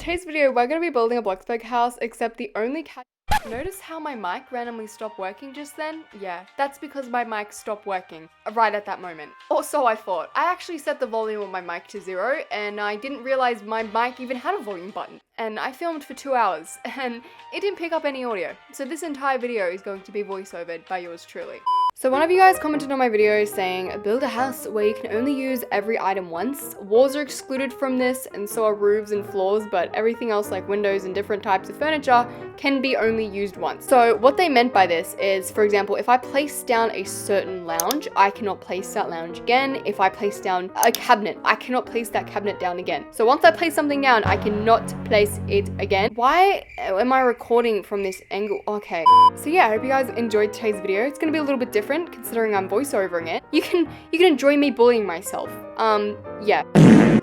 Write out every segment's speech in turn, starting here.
today's video, we're going to be building a Bloxburg house, except the only Notice how my mic randomly stopped working just then? Yeah, that's because my mic stopped working right at that moment. Or so I thought. I actually set the volume of my mic to 0 and I didn't realize my mic even had a volume button. And I filmed for 2 hours and it didn't pick up any audio. So this entire video is going to be voiceovered by yours truly. So one of you guys commented on my video saying, build a house where you can only use every item once. Walls are excluded from this and so are roofs and floors, but everything else like windows and different types of furniture can be only used once. So what they meant by this is, for example, if I place down a certain lounge, I cannot place that lounge again. If I place down a cabinet, I cannot place that cabinet down again. So once I place something down, I cannot place it again. Why am I recording from this angle? Okay. So yeah, I hope you guys enjoyed today's video. It's gonna be a little bit different considering I'm voiceovering it. You can enjoy me bullying myself. Yeah.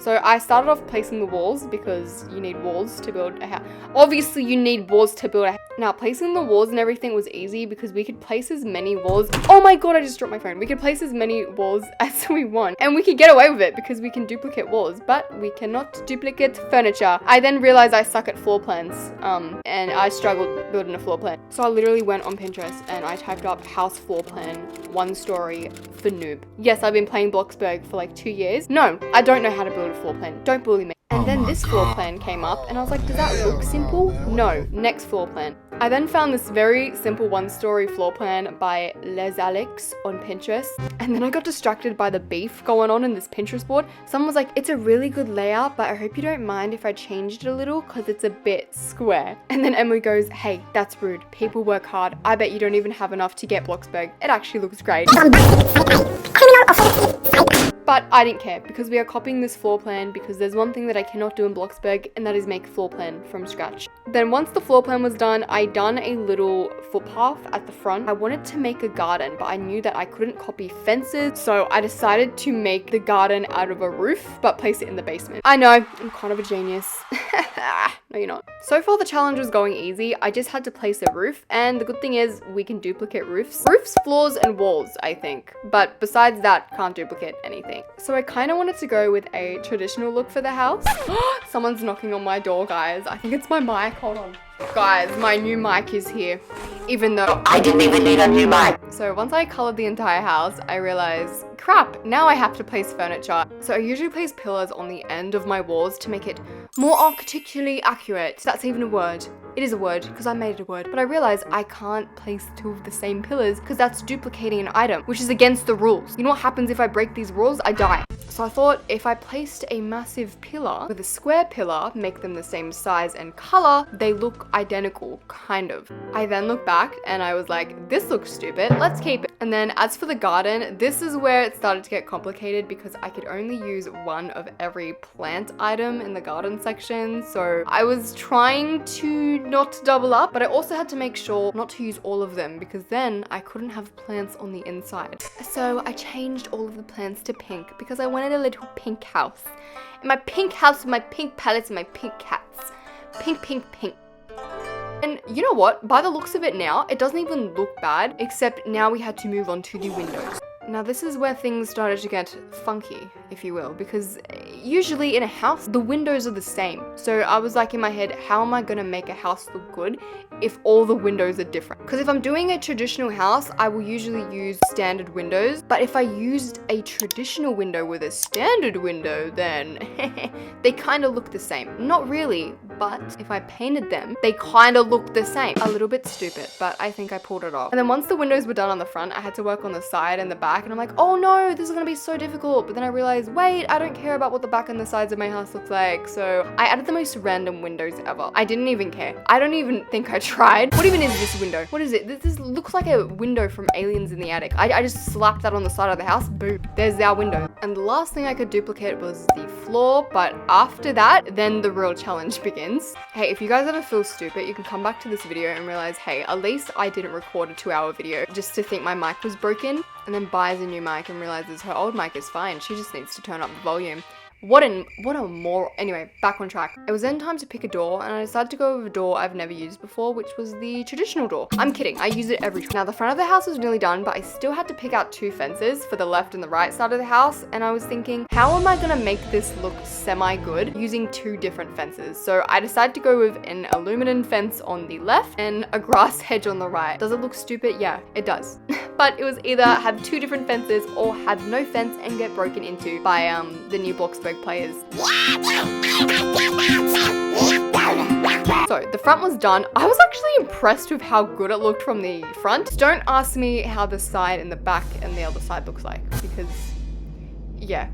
So I started off placing the walls because you need walls to build a house. Obviously you need walls to build a house. Now placing the walls and everything was easy because we could place as many walls. Oh my god, I just dropped my phone. We could place as many walls as we want and we could get away with it because we can duplicate walls, but we cannot duplicate furniture. I then realized I suck at floor plans and I struggled building a floor plan. So I literally went on Pinterest and I typed up house floor plan 1 story for noob. Yes, I've been playing Bloxburg for like 2 years. No, I don't know how to build a floor plan. Don't bully me. And then this floor plan came up and I was like, does that look simple? No, next floor plan. I then found this very simple 1-story floor plan by Les Alex on Pinterest. And then I got distracted by the beef going on in this Pinterest board. Someone was like, it's a really good layout, but I hope you don't mind if I changed it a little because it's a bit square. And then Emily goes, hey, that's rude. People work hard. I bet you don't even have enough to get Bloxburg. It actually looks great. But I didn't care because we are copying this floor plan because there's one thing that I cannot do in Bloxburg and that is make a floor plan from scratch. Then once the floor plan was done, I done a little footpath at the front. I wanted to make a garden, but I knew that I couldn't copy fences, so I decided to make the garden out of a roof, but place it in the basement. I know, I'm kind of a genius. No, you're not. So far the challenge was going easy. I just had to place a roof, and the good thing is we can duplicate roofs. Roofs, floors, and walls, I think. But besides that, can't duplicate anything. So I kind of wanted to go with a traditional look for the house. Someone's knocking on my door, guys. I think it's my mic. Hold on. Guys, my new mic is here, even though I didn't even need a new mic. So once I colored the entire house, I realized, crap, now I have to place furniture. So I usually place pillars on the end of my walls to make it more architecturally accurate. That's even a word. It is a word because I made it a word, but I realized I can't place 2 of the same pillars because that's duplicating an item, which is against the rules. You know what happens if I break these rules? I die. So I thought if I placed a massive pillar with a square pillar, make them the same size and color, they look identical, kind of. I then looked back and I was like, this looks stupid, let's keep it. And then as for the garden, this is where it started to get complicated because I could only use 1 of every plant item in the garden section. So I was trying to not double up, but I also had to make sure not to use all of them because then I couldn't have plants on the inside. So I changed all of the plants to pink because I wanted a little pink house. And my pink house with my pink palettes and my pink cats. Pink, pink, pink. And you know what? By the looks of it now, it doesn't even look bad, except now we had to move on to the windows. Now this is where things started to get funky, if you will, because usually in a house, the windows are the same. So I was like in my head, how am I gonna make a house look good if all the windows are different? Because if I'm doing a traditional house, I will usually use standard windows. But if I used a traditional window with a standard window, then they kind of look the same. Not really, but if I painted them, they kind of look the same. A little bit stupid, but I think I pulled it off. And then once the windows were done on the front, I had to work on the side and the back. And I'm like, oh no, this is gonna be so difficult. But then I realized, wait, I don't care about what the back and the sides of my house looks like. So I added the most random windows ever. I didn't even care. I don't even think I tried. What even is this window? What is it? This looks like a window from Aliens in the Attic. I just slapped that on the side of the house. Boom. There's our window. And the last thing I could duplicate was the floor. But after that, then the real challenge begins. Hey, if you guys ever feel stupid, you can come back to this video and realize, hey, at least I didn't record a 2-hour video just to think my mic was broken and then buys a new mic and realizes her old mic is fine. She just needs to turn up the volume. Anyway, back on track. It was then time to pick a door, and I decided to go with a door I've never used before, which was the traditional door. I'm kidding, I use it every time. Now the front of the house was nearly done, but I still had to pick out 2 fences for the left and the right side of the house, and I was thinking, how am I gonna make this look semi-good using 2 different fences? So I decided to go with an aluminum fence on the left and a grass hedge on the right. Does it look stupid? Yeah, it does. But it was either have 2 different fences or have no fence and get broken into by the new BLOXBURG players. So the front was done. I was actually impressed with how good it looked from the front. Don't ask me how the side and the back and the other side looks like, because yeah,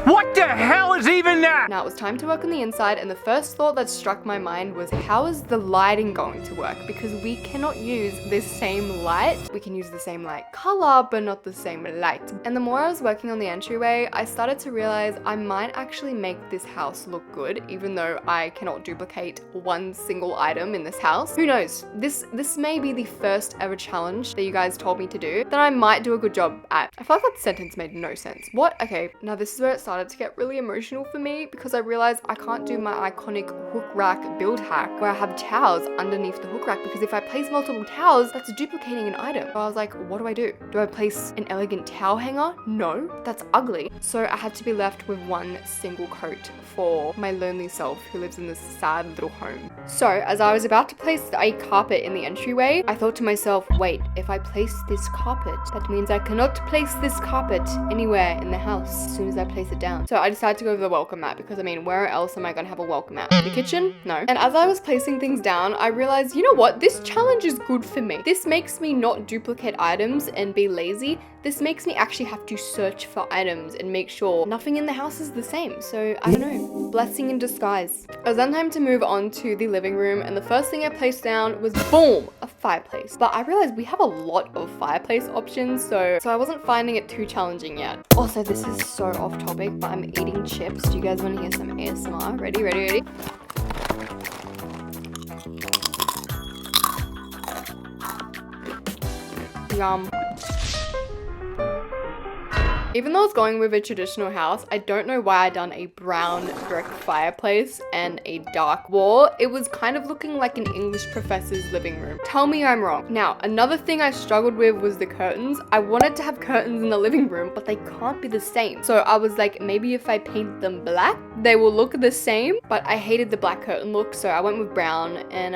What the hell is even that? Now it was time to work on the inside, and the first thought that struck my mind was, how is the lighting going to work? Because we cannot use this same light. We can use the same light color, but not the same light. And the more I was working on the entryway, I started to realize I might actually make this house look good, even though I cannot duplicate one single item in this house. Who knows? This may be the first ever challenge that you guys told me to do that I might do a good job at. I feel like that sentence made no sense. What? Okay, now this is where it started to get really emotional for me, because I realized I can't do my iconic hook rack build hack where I have towels underneath the hook rack, because if I place multiple towels, that's duplicating an item. So I was like, what do? Do I place an elegant towel hanger? No, that's ugly. So I had to be left with one single coat for my lonely self who lives in this sad little home. So as I was about to place a carpet in the entryway, I thought to myself, wait, if I place this carpet, that means I cannot place this carpet anywhere in the house as soon as I place it down. So I decided to go with the welcome mat, because I mean, where else am I gonna have a welcome mat? The kitchen? No. And as I was placing things down, I realized, you know what? This challenge is good for me. This makes me not duplicate items and be lazy. This makes me actually have to search for items and make sure nothing in the house is the same. So I don't know, blessing in disguise. It was then time to move on to the living room, and the first thing I placed down was, boom, a fireplace. But I realized we have a lot of fireplace options, so I wasn't finding it too challenging yet. Also, this is so off topic, but I'm eating chips. Do you guys want to hear some ASMR? Ready? Yum. Even though I was going with a traditional house, I don't know why I done a brown brick fireplace and a dark wall. It was kind of looking like an English professor's living room. Tell me I'm wrong. Now, another thing I struggled with was the curtains. I wanted to have curtains in the living room, but they can't be the same. So I was like, maybe if I paint them black, they will look the same, but I hated the black curtain look, so I went with brown, and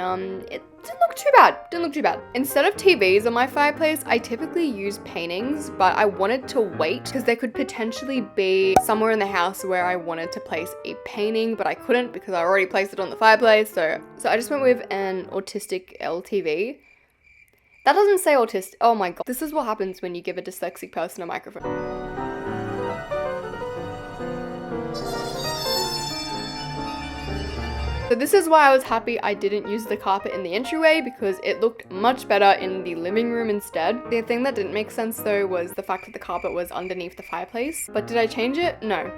it didn't look too bad. Instead of TVs on my fireplace, I typically use paintings, but I wanted to wait because there could potentially be somewhere in the house where I wanted to place a painting, but I couldn't because I already placed it on the fireplace. So I just went with an autistic LTV. That doesn't say autistic. Oh my god. This is what happens when you give a dyslexic person a microphone. So this is why I was happy I didn't use the carpet in the entryway, because it looked much better in the living room instead. The thing that didn't make sense though was the fact that the carpet was underneath the fireplace. But did I change it? No,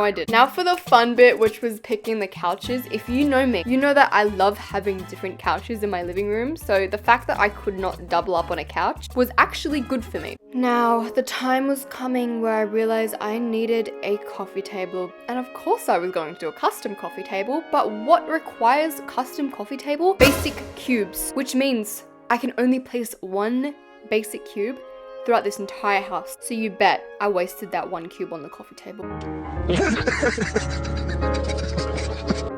I didn't. Now for the fun bit, which was picking the couches. If you know me, you know that I love having different couches in my living room. So the fact that I could not double up on a couch was actually good for me. Now, the time was coming where I realized I needed a coffee table. And of course I was going to do a custom coffee table, but what requires a custom coffee table? Basic cubes, which means I can only place one basic cube throughout this entire house. So you bet I wasted that one cube on the coffee table.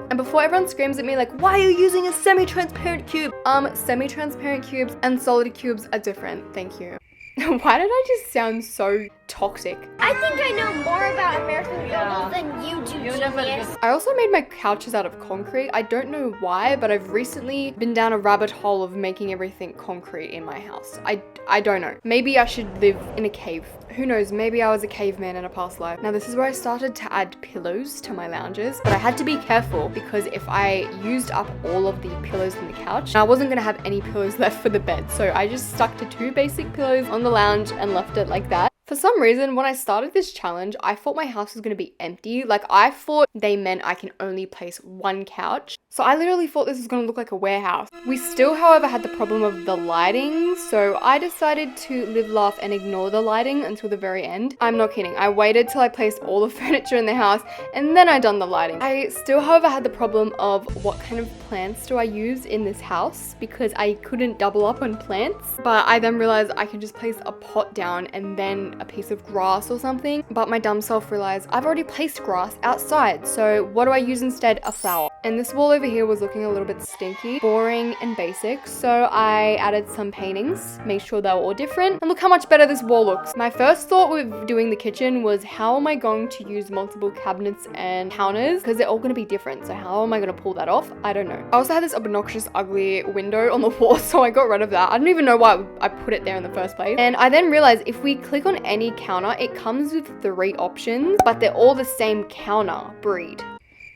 And before everyone screams at me like, why are you using a semi-transparent cube? Semi-transparent cubes and solid cubes are different, thank you. Why did I just sound so toxic? I think I know more about American Girl than you do, genius. I also made my couches out of concrete. I don't know why, but I've recently been down a rabbit hole of making everything concrete in my house. I don't know. Maybe I should live in a cave. Who knows, maybe I was a caveman in a past life. Now this is where I started to add pillows to my lounges, but I had to be careful because if I used up all of the pillows in the couch, I wasn't gonna have any pillows left for the bed. So I just stuck to 2 basic pillows on the lounge and left it like that. For some reason, when I started this challenge, I thought my house was going to be empty. Like, I thought they meant I can only place one couch. So I literally thought this was going to look like a warehouse. We still, however, had the problem of the lighting. So I decided to live, laugh, and ignore the lighting until the very end. I'm not kidding. I waited till I placed all the furniture in the house and then I done the lighting. I still, however, had the problem of what kind of plants do I use in this house because I couldn't double up on plants. But I then realized I could just place a pot down and then a piece of grass or something. But my dumb self realized I've already placed grass outside. So what do I use instead? A flower. And this wall over here was looking a little bit stinky, boring and basic. So I added some paintings, made sure they were all different. And look how much better this wall looks. My first thought with doing the kitchen was how am I going to use multiple cabinets and counters? Because they're all going to be different. So how am I going to pull that off? I don't know. I also had this obnoxious, ugly window on the wall. So I got rid of that. I don't even know why I put it there in the first place. And I then realized if we click on any counter, it comes with 3 options, but they're all the same counter breed.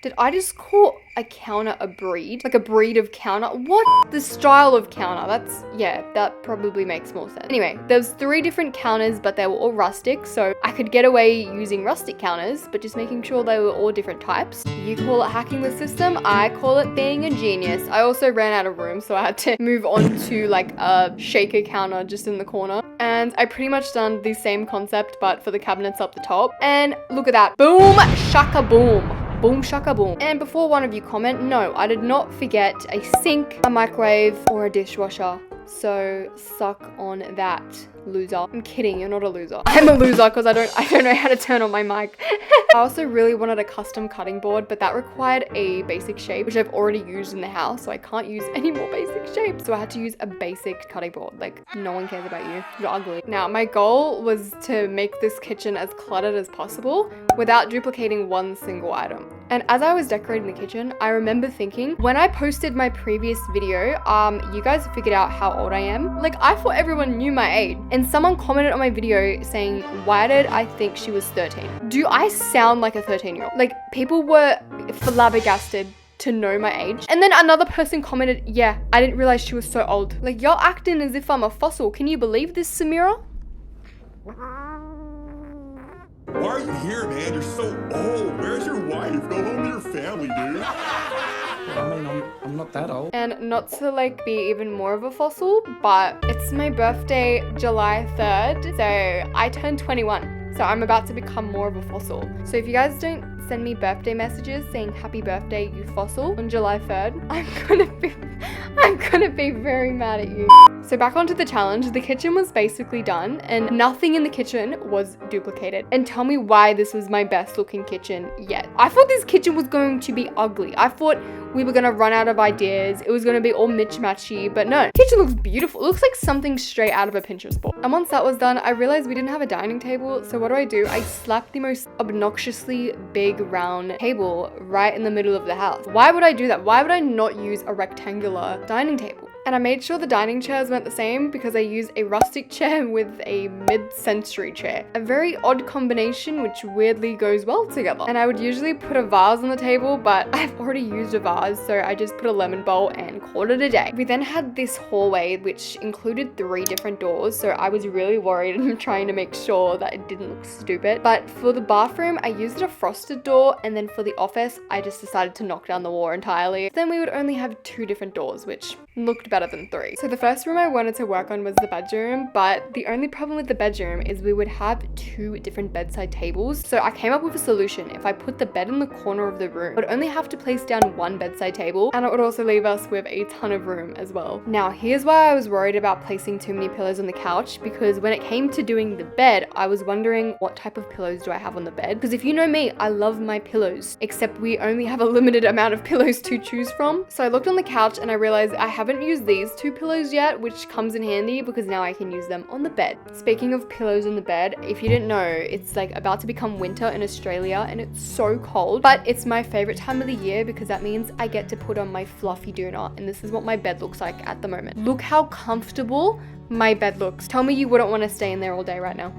Did I just call a counter a breed? Like a breed of counter? What? The style of counter. Yeah, that probably makes more sense. Anyway, there's 3 different counters, but they were all rustic. So I could get away using rustic counters, but just making sure they were all different types. You call it hacking the system. I call it being a genius. I also ran out of room, so I had to move on to like a shaker counter just in the corner. And I pretty much done the same concept, but for the cabinets up the top. And look at that. Boom, shaka boom. Boom shaka boom. And before one of you comment, no, I did not forget a sink, a microwave, or a dishwasher. So suck on that, loser. I'm kidding, you're not a loser. I'm a loser because I don't know how to turn on my mic. I also really wanted a custom cutting board, but that required a basic shape, which I've already used in the house, so I can't use any more basic shapes. So I had to use a basic cutting board. Like, no one cares about you. You're ugly. Now, my goal was to make this kitchen as cluttered as possible without duplicating one single item. And as I was decorating the kitchen, I remember thinking, when I posted my previous video, you guys figured out how old I am. Like, I thought everyone knew my age. And someone commented on my video saying, why did I think she was 13? Do I sound like a 13-year-old? Like, people were flabbergasted to know my age. And then another person commented, yeah, I didn't realize she was so old. Like, y'all acting as if I'm a fossil. Can you believe this, Samira? Why are you here, man? You're so old. Where's your wife? Go home to your family, dude. I mean, I'm not that old. And not to like be even more of a fossil, but it's my birthday July 3rd, so I turned 21. So I'm about to become more of a fossil. So if you guys don't send me birthday messages saying happy birthday, you fossil, on July 3rd, I'm gonna be very mad at you. So back onto the challenge, the kitchen was basically done and nothing in the kitchen was duplicated. And tell me why this was my best looking kitchen yet. I thought this kitchen was going to be ugly. I thought we were gonna run out of ideas. It was gonna be all mismatchy, but no. The kitchen looks beautiful. It looks like something straight out of a Pinterest board. And once that was done, I realized we didn't have a dining table. So what do? I slapped the most obnoxiously big round table right in the middle of the house. Why would I do that? Why would I not use a rectangular dining table? And I made sure the dining chairs weren't the same because I used a rustic chair with a mid-century chair. A very odd combination which weirdly goes well together. And I would usually put a vase on the table, but I've already used a vase, so I just put a lemon bowl and called it a day. We then had this hallway which included 3 different doors, so I was really worried and trying to make sure that it didn't look stupid. But for the bathroom, I used a frosted door, and then for the office, I just decided to knock down the wall entirely. Then we would only have 2 different doors, which looked better than 3. So the first room I wanted to work on was the bedroom, but the only problem with the bedroom is we would have 2 different bedside tables. So I came up with a solution. If I put the bed in the corner of the room, I would only have to place down 1 bedside table, and it would also leave us with a ton of room as well. Now, here's why I was worried about placing too many pillows on the couch, because when it came to doing the bed, I was wondering what type of pillows do I have on the bed? Because if you know me, I love my pillows, except we only have a limited amount of pillows to choose from. So I looked on the couch and I realized I haven't used these 2 pillows yet, which comes in handy because now I can use them on the bed. Speaking of pillows on the bed, if you didn't know, it's like about to become winter in Australia and it's so cold, but it's my favorite time of the year because that means I get to put on my fluffy doona, and this is what my bed looks like at the moment. Look how comfortable my bed looks. Tell me you wouldn't want to stay in there all day right now.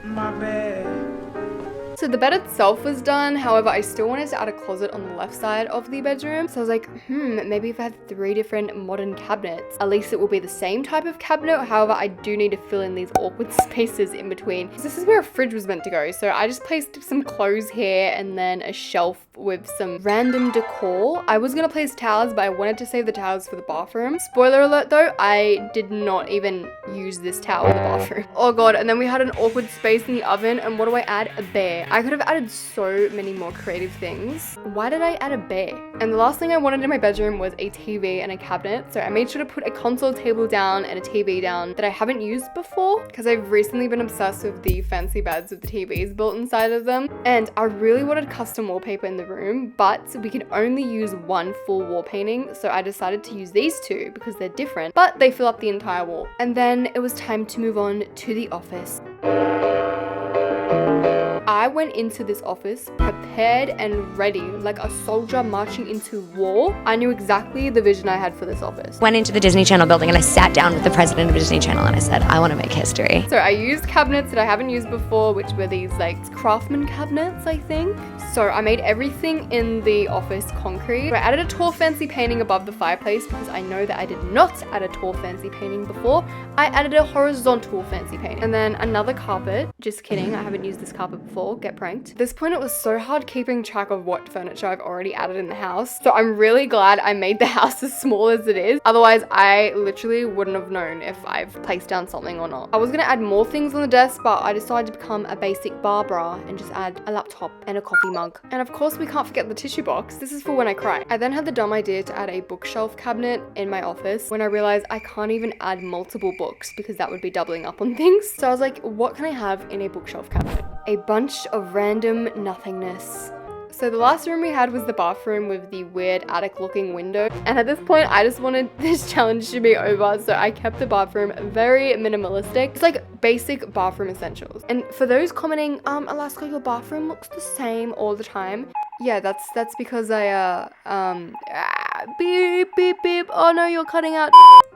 My bed. So the bed itself was done. However, I still wanted to add a closet on the left side of the bedroom. So I was like, maybe if I had 3 different modern cabinets, at least it will be the same type of cabinet. However, I do need to fill in these awkward spaces in between. This is where a fridge was meant to go. So I just placed some clothes here and then a shelf with some random decor. I was gonna place towels, but I wanted to save the towels for the bathroom. Spoiler alert though, I did not even use this towel in the bathroom. Oh god, and then we had an awkward space in the oven, and what do I add? A bear. I could have added so many more creative things. Why did I add a bear? And the last thing I wanted in my bedroom was a TV and a cabinet, so I made sure to put a console table down and a TV down that I haven't used before, because I've recently been obsessed with the fancy beds with the TVs built inside of them, and I really wanted custom wallpaper in the room, but we can only use one full wall painting, so I decided to use these 2 because they're different, but they fill up the entire wall. And then it was time to move on to the office. I went into this office prepared and ready, like a soldier marching into war. I knew exactly the vision I had for this office. Went into the Disney Channel building and I sat down with the president of Disney Channel and I said, I want to make history. So I used cabinets that I haven't used before, which were these like craftsman cabinets, I think. So I made everything in the office concrete. So I added a tall fancy painting above the fireplace because I know that I did not add a tall fancy painting before. I added a horizontal fancy painting. And then another carpet. Just kidding, I haven't used this carpet before. Get pranked. At this point, it was so hard keeping track of what furniture I've already added in the house. So I'm really glad I made the house as small as it is. Otherwise, I literally wouldn't have known if I've placed down something or not. I was gonna add more things on the desk, but I decided to become a basic Barbara and just add a laptop and a coffee mug. And of course, we can't forget the tissue box. This is for when I cry. I then had the dumb idea to add a bookshelf cabinet in my office when I realized I can't even add multiple books because that would be doubling up on things. So I was like, what can I have in a bookshelf cabinet? A bunch of random nothingness. So the last room we had was the bathroom with the weird attic looking window. And at this point, I just wanted this challenge to be over. So I kept the bathroom very minimalistic. It's like basic bathroom essentials. And for those commenting, Alaska, your bathroom looks the same all the time. Yeah, that's because I, beep, beep, beep. Oh no, you're cutting out.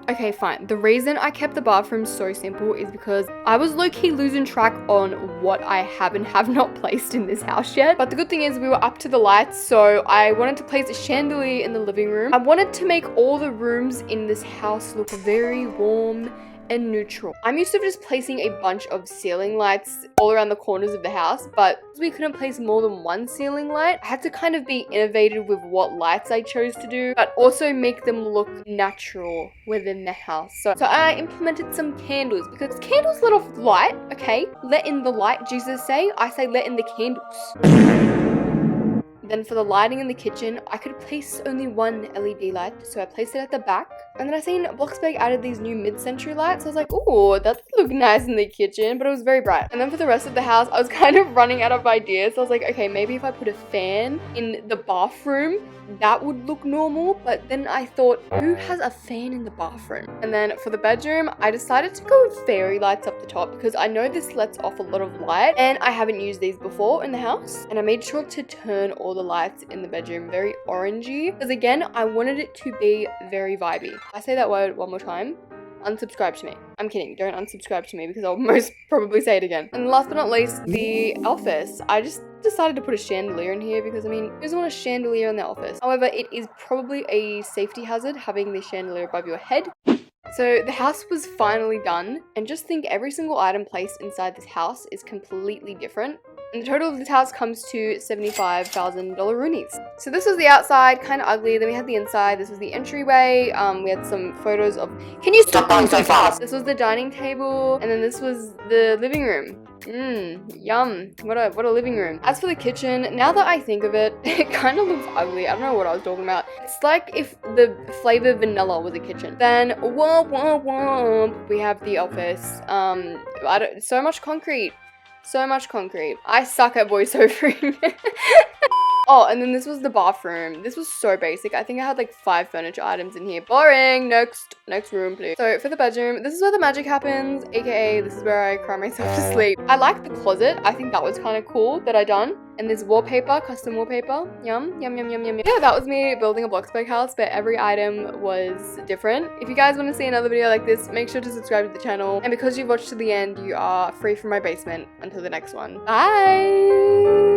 Okay, fine. The reason I kept the bathroom so simple is because I was low-key losing track on what I have and have not placed in this house yet. But the good thing is we were up to the lights, so I wanted to place a chandelier in the living room. I wanted to make all the rooms in this house look very warm and neutral. I'm used to just placing a bunch of ceiling lights all around the corners of the house, but we couldn't place more than one ceiling light. I had to kind of be innovative with what lights I chose to do, but also make them look natural within the house. So I implemented some candles because candles let off light, okay? Let in the light, Jesus say. I say let in the candles. Then for the lighting in the kitchen, I could place only one LED light, so I placed it at the back. And then I seen BLOXBURG added these new mid-century lights. I was like, ooh, that would look nice in the kitchen, but it was very bright. And then for the rest of the house, I was kind of running out of ideas. So I was like, okay, maybe if I put a fan in the bathroom, that would look normal. But then I thought, who has a fan in the bathroom? And then for the bedroom, I decided to go with fairy lights up the top because I know this lets off a lot of light and I haven't used these before in the house. And I made sure to turn all the lights in the bedroom very orangey because again, I wanted it to be very vibey. I say that word one more time. Unsubscribe to me. I'm kidding, don't unsubscribe to me because I'll most probably say it again. And last but not least, the office. I just decided to put a chandelier in here because I mean, who doesn't want a chandelier in their office? However, it is probably a safety hazard having the chandelier above your head. So the house was finally done, and just think every single item placed inside this house is completely different. And the total of this house comes to $75,000 roonies. So this was the outside, kind of ugly. Then we had the inside. This was the entryway. We had some photos of... Can you stop going so fast? This was the dining table, and then this was the living room. Yum. What a living room. As for the kitchen, now that I think of it, it kind of looks ugly. I don't know what I was talking about. It's like if the flavor vanilla was a kitchen. Then, womp, womp, womp, we have the office. So much concrete. So much concrete. I suck at voiceovering. Oh, and then this was the bathroom. This was so basic. I think I had like 5 furniture items in here. Boring. Next room, please. So for the bedroom, this is where the magic happens, aka this is where I cry myself to sleep. I like the closet. I think that was kind of cool that I done. And there's wallpaper, custom wallpaper. Yum, yum, yum, yum, yum, yum. Yeah, that was me building a Bloxburg house, but every item was different. If you guys want to see another video like this, make sure to subscribe to the channel. And because you've watched to the end, you are free from my basement until the next one. Bye!